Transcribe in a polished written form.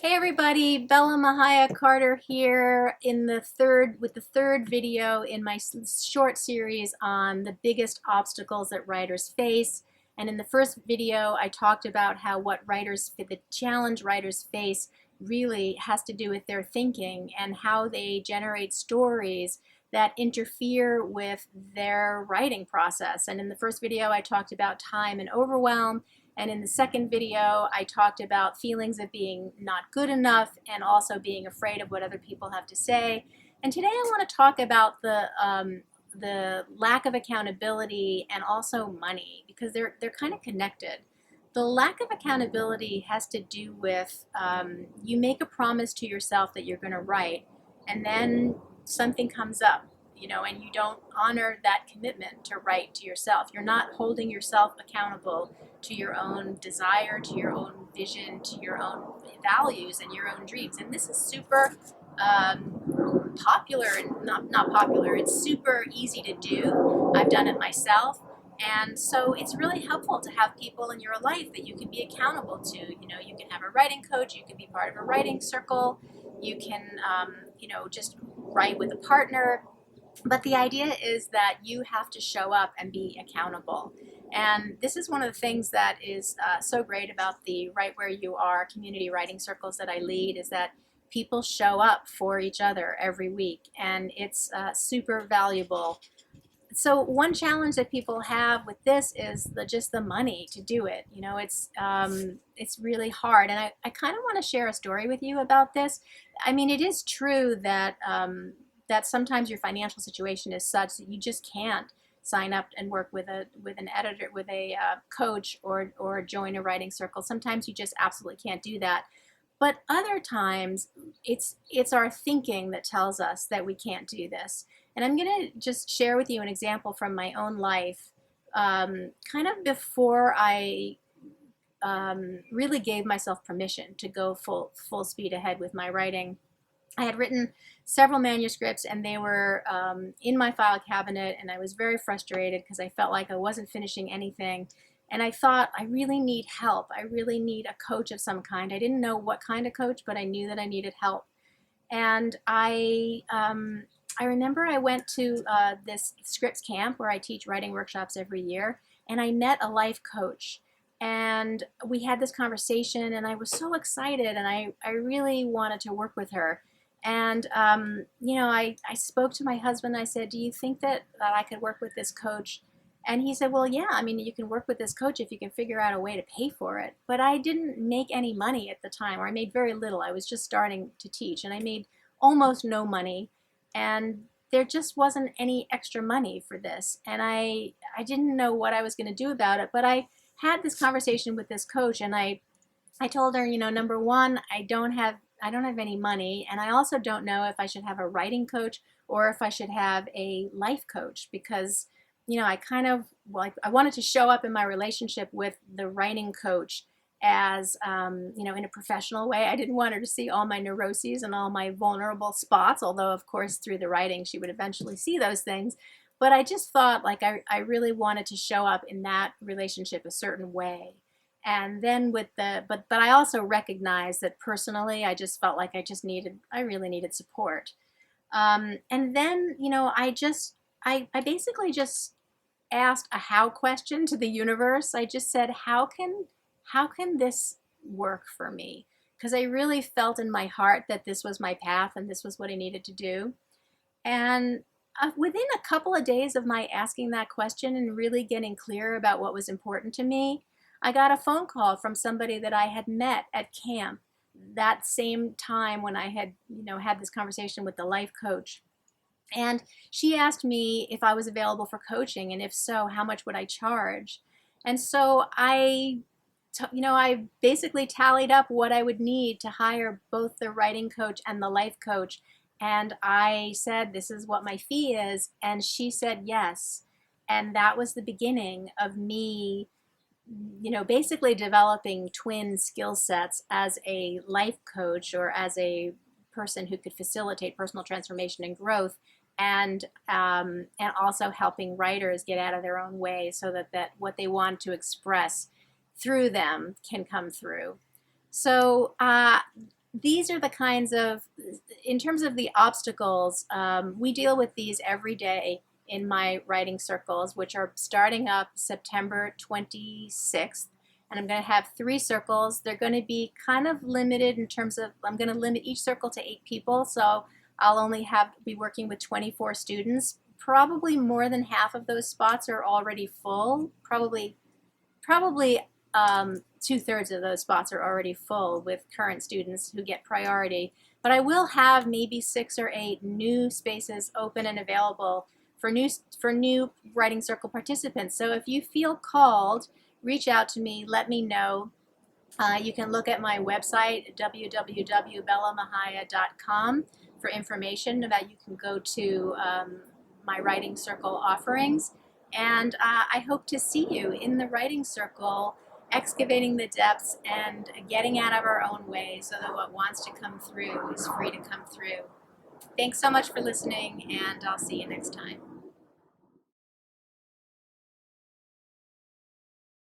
Hey everybody, Bella Mahaya Carter here with the third video in my short series on the biggest obstacles that writers face. And in the first video, I talked about how the challenge writers face really has to do with their thinking and how they generate stories that interfere with their writing process. And in the first video, I talked about time and overwhelm. And in the second video, I talked about feelings of being not good enough and also being afraid of what other people have to say. And today I want to talk about the lack of accountability and also money, because they're kind of connected. The lack of accountability has to do with you make a promise to yourself that you're going to write, and then something comes up, and you don't honor that commitment to write to yourself. You're not holding yourself accountable to your own desire, to your own vision, to your own values and your own dreams. And this is super popular and not popular. It's super easy to do. I've done it myself. And so it's really helpful to have people in your life that you can be accountable to. You can have a writing coach, you can be part of a writing circle, you can, just write with a partner. But the idea is that you have to show up and be accountable. And this is one of the things that is so great about the Write Where You Are community writing circles that I lead, is that people show up for each other every week, and it's super valuable. So one challenge that people have with this is just the money to do it. It's really hard, and I kind of want to share a story with you about this. I mean, it is true that that sometimes your financial situation is such that you just can't sign up and work with an editor, with a coach, or join a writing circle. Sometimes you just absolutely can't do that. But other times, it's our thinking that tells us that we can't do this. And I'm going to just share with you an example from my own life, kind of before I really gave myself permission to go full speed ahead with my writing. I had written several manuscripts, and they were in my file cabinet, and I was very frustrated because I felt like I wasn't finishing anything. And I thought, I really need help. I really need a coach of some kind. I didn't know what kind of coach, but I knew that I needed help. And I remember I went to this Scripps camp where I teach writing workshops every year, and I met a life coach. And we had this conversation, and I was so excited, and I really wanted to work with her. And, I spoke to my husband. I said, do you think that I could work with this coach? And he said, well, yeah, I mean, you can work with this coach if you can figure out a way to pay for it. But I didn't make any money at the time, or I made very little. I was just starting to teach, and I made almost no money. And there just wasn't any extra money for this. And I didn't know what I was going to do about it. But I had this conversation with this coach, and I told her, number one, I don't have any money, and I also don't know if I should have a writing coach or if I should have a life coach, because I kind of, like, I wanted to show up in my relationship with the writing coach as in a professional way. I didn't want her to see all my neuroses and all my vulnerable spots, although of course through the writing she would eventually see those things. But I just thought, like, I really wanted to show up in that relationship a certain way. And then but I also recognized that personally I just felt like I really needed support. And then, I basically just asked a how question to the universe. I just said, how can this work for me? Because I really felt in my heart that this was my path and this was what I needed to do. And within a couple of days of my asking that question and really getting clear about what was important to me, I got a phone call from somebody that I had met at camp that same time when I had, had this conversation with the life coach. And she asked me if I was available for coaching, and if so, how much would I charge? And so I basically tallied up what I would need to hire both the writing coach and the life coach. And I said, this is what my fee is. And she said yes. And that was the beginning of me, basically developing twin skill sets as a life coach, or as a person who could facilitate personal transformation and growth, and also helping writers get out of their own way so that what they want to express through them can come through. So these are the kinds of, in terms of the obstacles, we deal with these every day in my writing circles, which are starting up September 26th. And I'm going to have 3 circles. They're going to be kind of limited in terms of, I'm going to limit each circle to 8 people. So I'll only be working with 24 students. Probably more than half of those spots are already full. Probably 2/3 of those spots are already full with current students who get priority. But I will have maybe 6 or 8 new spaces open and available for new writing circle participants. So if you feel called, reach out to me, let me know. You can look at my website, www.bellamahia.com, for information about. You can go to my writing circle offerings. And I hope to see you in the writing circle, excavating the depths and getting out of our own way so that what wants to come through is free to come through. Thanks so much for listening, and I'll see you next time.